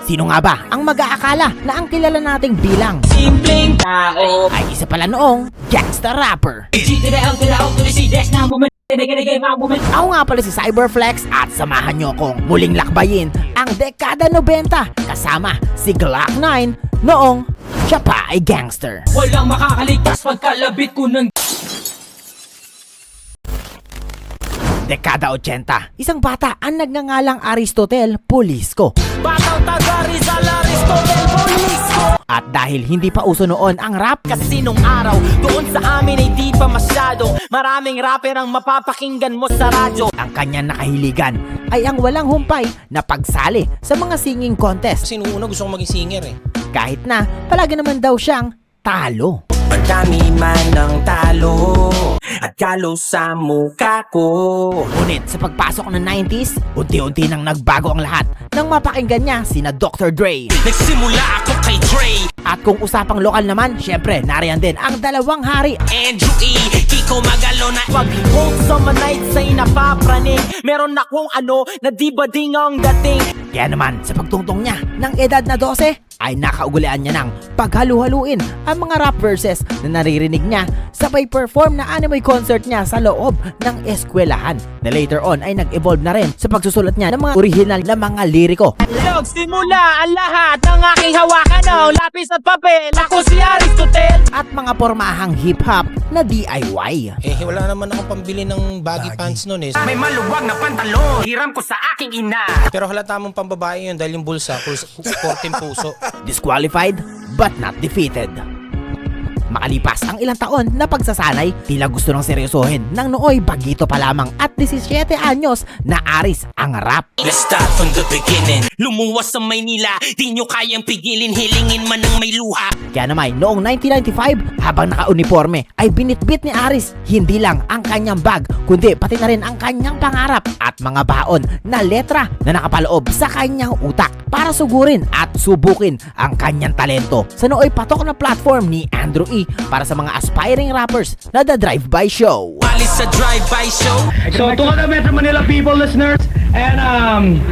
Sino nga ba ang mag-aakala na ang kilala nating bilang Simpleng tao ay isa pala noong gangsta rapper? Ako nga pala si Cyberflex at samahan nyo kong muling lakbayin ang dekada 90 kasama si Glock 9 noong siya pa ay gangster. Walang makakaligtas pagkalabit ko ng Dekada 80, isang bata ang nagngangalang Aristotel Polisco. Batang taga Rizal, Aristotel Polisco. At dahil hindi pa uso noon ang rap, Kasi nung araw, doon sa amin ay di pa masyado. Maraming rapper ang mapapakinggan mo sa radyo. ang kanyang nakahiligan ay ang walang humpay na pagsali sa mga singing contest. Kasi nung una gusto kong maging singer eh. Kahit na palagi naman daw siyang talo. Madami man ng talo at talo sa mukha ko. Ngunit sa pagpasok ng 90s, unti-unti nang nagbago ang lahat nang mapakinggan niya sina Dr. Dre. Nagsimula ako kay Dre, At kung usapang lokal naman, syempre nariyan din ang dalawang hari. Andrew E, Kiko Magalona. Pag hold sa nights ay napapraning. Meron akong na di ba ding ang dating. Kaya naman sa pagtungtong niya ng edad na 12, ay nakaugulian niya ng paghalu-haluin ang mga rap verses na naririnig niya sabay perform na anime concert niya sa loob ng eskwelahan na later on ay nag-evolve na rin sa pagsusulat niya ng mga original na mga liriko. Simula ang lahat ng aking hawakan ng lapis at papel. Ako si Aristotel. At mga pormahang hip-hop na DIY. Eh wala naman akong pambili ng baggy pants noon eh. May maluwag na pantalon. Hiram ko sa aking ina. Pero halata mong pambabae yun dahil yung bulsa, 14 puso. Disqualified but not defeated. Makalipas ang ilang taon na pagsasanay, tila gusto nang seryosohin nang nooy bagito pa lamang at 17 anyos na aris ang rap. Let's start from the beginning. Lumuwas sa Maynila, di nyo kayang pigilin, hilingin man ng may luha. Kaya naman noong 1995, habang naka-uniforme ay binitbit ni Aris hindi lang ang kanyang bag kundi pati na rin ang kanyang pangarap at mga baon na letra na nakapaloob sa kanyang utak para sugurin at subukin ang kanyang talento sa nooy patok na platform ni Andrew E para sa mga aspiring rappers na The Drive-By Show. Alis sa drive-by show. So, to all the Metro Manila people, listeners, and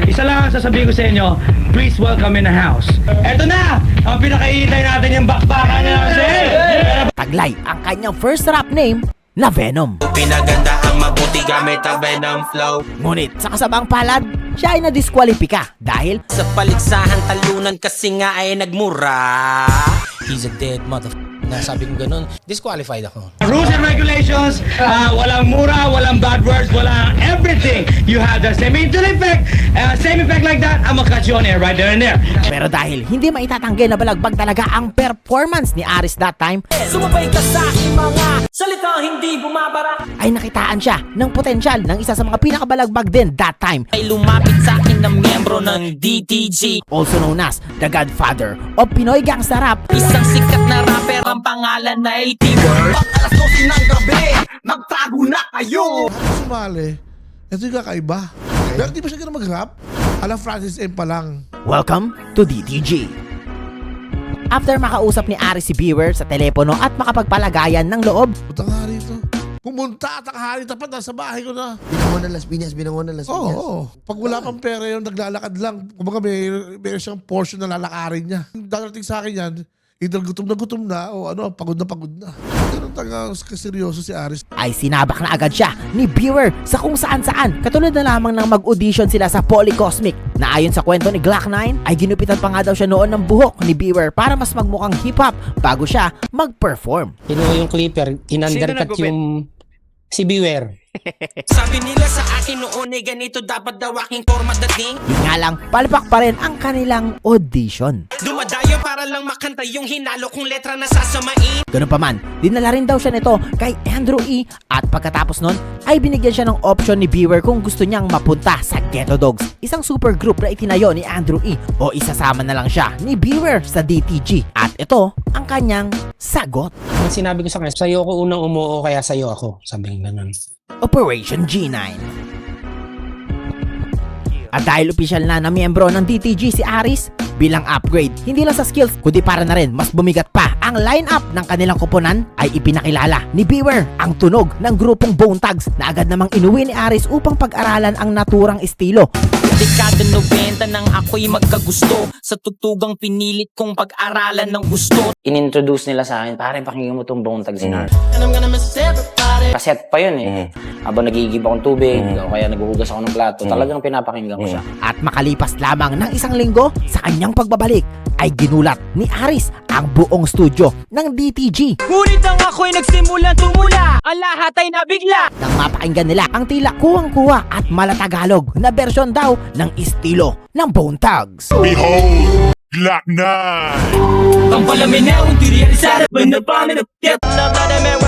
isa lang ang sasabihin ko sa inyo, please welcome in the house. Eto na, ang pinakaihintay natin yung bakbakan niya. Taglay ang kanyang first rap name na Venom. Pinaganda ang mabuti gamit ang Venom flow. Ngunit sa kasabang palad, siya ay nadiskwalipika dahil Sa paligsahan talunan kasi nga ay nagmura. He's a dead Nasabi ko ganun, disqualified ako. Rules and regulations, walang mura, walang bad words, walang everything. You have the same effect like that, I'm gonna cut you on air right there and there. pero dahil hindi maitatanggi na balagbag talaga ang performance ni Aris that time, Sumabay ka sa aking mga salita hindi bumabara. ay nakitaan siya ng potensyal ng isa sa mga pinakabalagbag din that time, Ay lumapit sa akin na miyembro ng DTG. also known as the Godfather of Pinoy Gangsta Rap. Isang sikat na rapper, ang pangalan na ay T-Word. Alas 12 ng gabi, magtago na kayo. Sumali. Ito yung kakaiba. Pero di ba siya ganun mag-rap? Alam, Francis M pa lang. Welcome to DTG. After makausap ni Aris si Beware sa telepono at makapagpalagayan ng loob, Putang hari ito. Pumunta at ang hari tapat nasa bahay ko na. Binangon ng Las Piñas, binangon ng Las Oo. Piñas. Pag wala pang pera yun, naglalakad lang. Kumbaga may siyang portion na lalakarin niya. Darating sa akin yan, either gutom na o pagod na. Ganun talaga kaseryoso si Aris. ay sinabak na agad siya ni Beware sa kung saan-saan. Katulad na lamang ng mag-audition sila sa Polycosmic na ayon sa kwento ni Glock 9 ay ginupitan pa nga daw siya noon ng buhok ni Beware para mas magmukhang hip-hop bago siya mag-perform. Kinuha yung clipper, in-undercut yung si Beware. Sabi nila sa akin noon ay ganito dapat daw aking format dating. Yun nga lang, palpak pa rin ang kanilang audition. Dumadayo para lang makanta yung hinalo kong letra na sasamain. Ganun pa man, dinala rin daw siya nito kay Andrew E. At pagkatapos nun, ay binigyan siya ng option ni Beware kung gusto niyang mapunta sa Ghetto Dogs, isang super group na itinayo ni Andrew E. O isasama na lang siya ni Beware sa DTG. At ito ang kanyang sagot. Ang sinabi ko sa kanya, sa'yo ako unang umuo kaya sa'yo ako. Sabi nga ganun. Operation G9. At dahil opisyal na miyembro ng DTG si Aris, bilang upgrade, hindi lang sa skills, kundi para na rin mas bumigat pa ang lineup ng kanilang koponan, ay ipinakilala ni Beware ang tunog ng grupong Bone Thugs na agad namang inuwi ni Aris upang pag-aralan ang naturang estilo. dekada 90 nang ako'y magkagusto sa tugtugang pinilit kong pag-aralan ng gusto. inintroduce nila sa akin, pare, pakinggan mo tong Bone Thugs and Harmony. Kaset pa yun eh. Habang nagigib akong tubig, o kaya naghuhugas ako ng plato, talagang pinapakinggan ko siya. At makalipas lamang ng isang linggo sa kanyang pagbabalik, ay ginulat ni Aris ang buong studio ng DTG. Ngunit ang ako'y nagsimulang tumula, ang lahat ay nabigla. Nang mapakinggan nila ang tila kuwang-kuwa at malatagalog na bersyon daw ng estilo ng Bone Thugs. Behold, Glock 9. Ang palaminaw, hindi realisar, when the bomb in the pit, run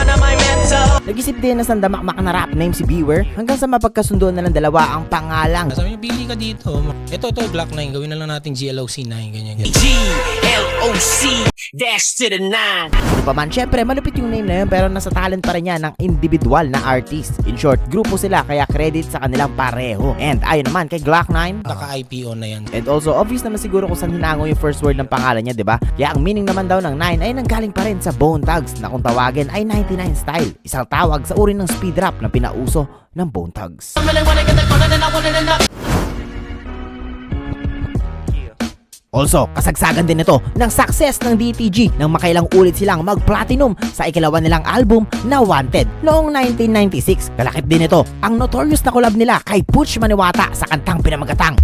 on my mental. Nag-isip din na sandamakmak na rap name si Beware hanggang sa mapagkasundo na ng dalawa ang pangalang. Sabi niya, pili ka dito. Ito, Glock 9. Gawin na lang natin GLOC 9. Ganyan. G-L-O-C, dash to the 9. Ano pa man, syempre malupit yung name na yun pero nasa talent pa rin yan ng individual na artist. In short, grupo sila kaya credit sa kanilang pareho. And ayun naman kay Glock 9. Naka-IPO na yan. And also, obvious naman siguro kung saan hinango yung first word ng pangalan niya, di ba? Kaya ang meaning naman daw ng 9 ay nanggaling pa rin sa Bone Thugs na kung tawagin ay 99 style. Isang tawag sa uri ng speed rap na pinauso ng Bone Thugs. Also, kasagsagan din ito ng success ng DTG nang makailang ulit silang mag-platinum sa ikalawa nilang album na Wanted noong 1996. Kalakip din ito ang notorious na collab nila kay Butch Maniwata sa kantang Pinamagatang.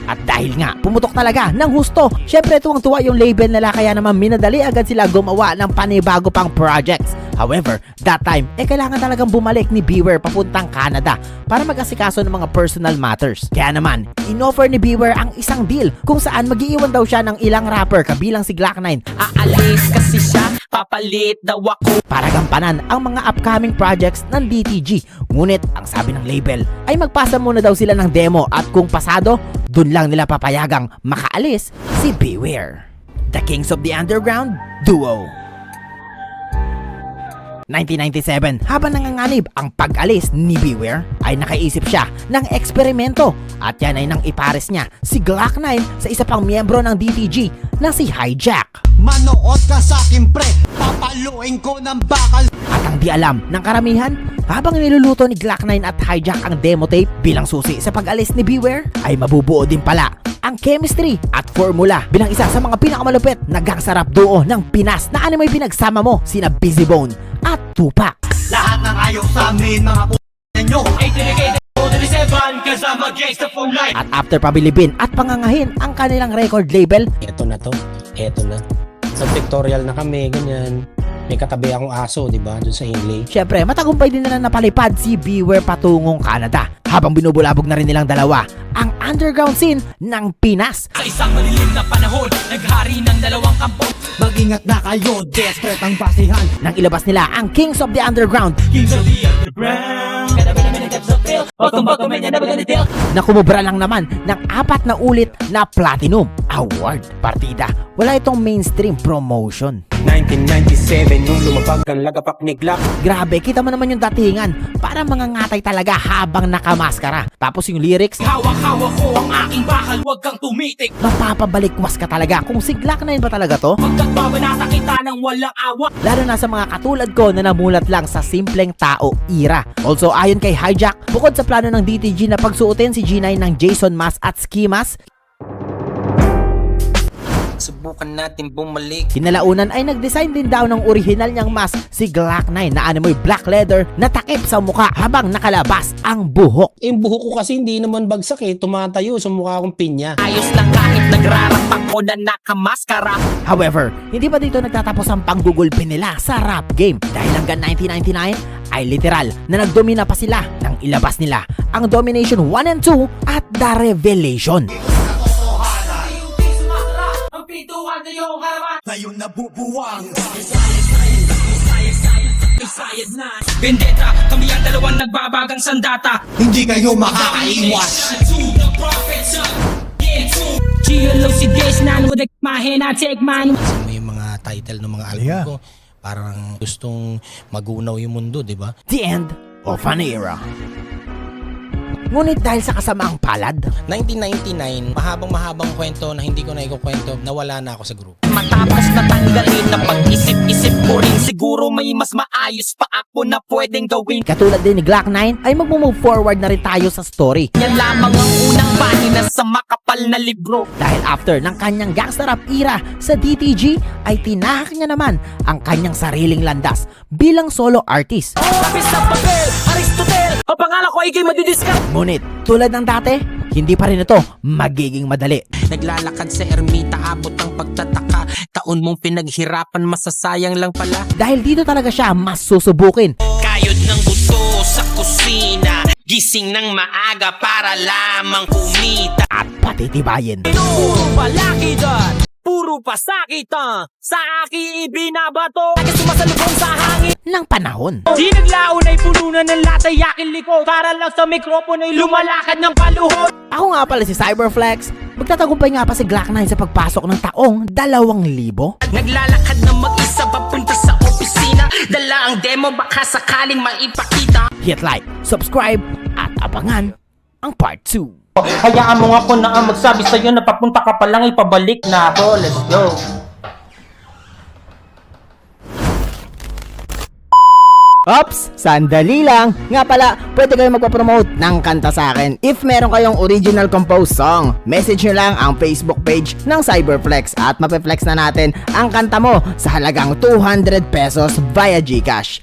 At dahil nga, pumutok talaga ng husto. Syempre tuwang-tuwa yung label nila kaya naman minadali agad sila gumawa ng panibago pang projects. However, that time, kailangan talagang bumalik ni Beware papuntang Canada para mag-asikaso ng mga personal matters. Kaya naman, inoffer ni Beware ang isang deal kung saan mag-iiwan daw siya ng ilang rapper kabilang si Glock 9 Aalis kasi siya, papalit daw ako. para gampanan ang mga upcoming projects ng DTG. Ngunit, ang sabi ng label ay magpasa muna daw sila ng demo at kung pasado, dun lang nila papayagang makaalis si Beware. The Kings of the Underground Duo. 1997, habang nanganganib ang pag-alis ni Beware, ay nakaisip siya ng eksperimento at yan ay nang ipares niya si Glock 9 sa isa pang miyembro ng DTG na si Hijack. Manood ka sa akin pre, papaluin ko ng bakal. At ang di alam ng karamihan, habang niluluto ni Glock 9 at Hijack ang demo tape bilang susi sa pag-alis ni Beware, ay mabubuo din pala ang chemistry at formula bilang isa sa mga pinakamalupit na gangsta rap duo ng Pinas na animoy pinagsama mo sina Busy Bone at Tupac. Lahat ng ayaw sa amin, mga p***nyo. Ay tinigay ko 37 kasama gangsta for life. At after pabilibin at pangangahin ang kanilang record label, Eto na to. Eto na. Sa pictorial na kami, ganyan. May katabi akong aso, di ba? Doon sa Hingley. syempre matagumpay din nila napalipad si Beware patungong Canada habang binubulabog na rin nilang dalawa ang underground scene ng Pinas. Sa isang malilim na panahon, naghari ng dalawang kampo. Mag-ingat na kayo, desperate ang basihan. Nang ilabas nila ang Kings of the Underground Kings of the underground. Kada ba namin ang depths of field? Batum-batum yan na baganitil. na kumubra lang naman ng 4 na ulit na Platinum Award. Partida, wala itong mainstream promotion. 1997, nung lumabag ang lagapak ni Glock. Grabe, kita mo naman yung datingan. Para mga ngatay talaga habang nakamaskara. Tapos yung lyrics, Hawak-hawak ko ang aking bakal, huwag kang tumitik. mapapabalikwas ka talaga kung si Glock 9 ba talaga to? Pagkat babanata kita ng walang awa. Lalo na sa mga katulad ko na namulat lang sa simpleng tao era. Also ayon kay Hijack, bukod sa plano ng DTG na pagsuotin si G9 ng Jason Mask at Ski Mask, Subukan natin bumalik. kinalaunan ay nag-design din daw ng original niyang mask si Glock 9 na animoy black leather na takip sa mukha habang nakalabas ang buhok. Yung buhok ko kasi hindi naman bagsak eh. Tumatayo sa mukha akong pinya. Ayos lang kahit nagrarapak ko na nakamaskara. However, hindi pa dito nagtatapos ang panggugulpi nila sa rap game dahil hanggang 1999 ay literal na nagdomina pa sila nang ilabas nila ang Domination 1 and 2 at The Revelation. Ang pintuan na yung harapan. Ngayon nabubuwang. Vendetta, kami ang dalawang nagbabagang sandata. Hindi kayo makakaiwas. GLOC days na with the mahin I take mine. May mga title ng mga album ko. Parang gustong magunaw yung mundo, di ba? The end of an era. Ngunit dahil sa kasamaang palad, 1999, mahabang kwento na hindi ko na ikukwento, nawala na ako sa group. Matapos natanggalin na pag-isip-isip ko rin, siguro may mas maayos pa ako na pwedeng gawin. katulad din ni Glock 9 ay magmo-move forward na rin tayo sa story. Yan lamang ang unang pahina sa makapal na libro. Dahil after ng kanyang gangster rap era sa DTG ay tinahak niya naman ang kanyang sariling landas bilang solo artist. Sabi sa papel, Aristotle, ang pangalan ko ay kay madidiscount. Ngunit tulad ng dati, hindi pa rin ito magiging madali. Naglalakad sa ermita, abot ang pagtataka. Taon mong pinaghirapan, masasayang lang pala. Dahil dito talaga siya mas susubukin. Kayod ng buto sa kusina, gising ng maaga para lamang kumita. At patitibayin. Puro palaki doon, puro pasakitan, sa aking ibinabato. Lagi sumasalubong sa hangin. Ng panahon. Di naglaon ay puno na ng latay aking likod. Para lang sa mikropono ay lumalakad ng paluhod. Ako nga pala si Cyberflex. Magtatagumpay nga pa si Glock 9 sa pagpasok ng taong 2000. Naglalakad na mag-isa papunta sa opisina. Dala ang demo, baka sakaling maipakita. Hit like, subscribe, at abangan ang part 2. Hayaan mo nga po na ang magsabi sa'yo na papunta ka pa lang, ipabalik na ako. Let's go. Ops! Sandali lang! Nga pala, pwede kayong magpapromote ng kanta sa akin. If meron kayong original composed song, message nyo lang ang Facebook page ng Cyberflex at mapeflex na natin ang kanta mo sa halagang 200 pesos via GCash.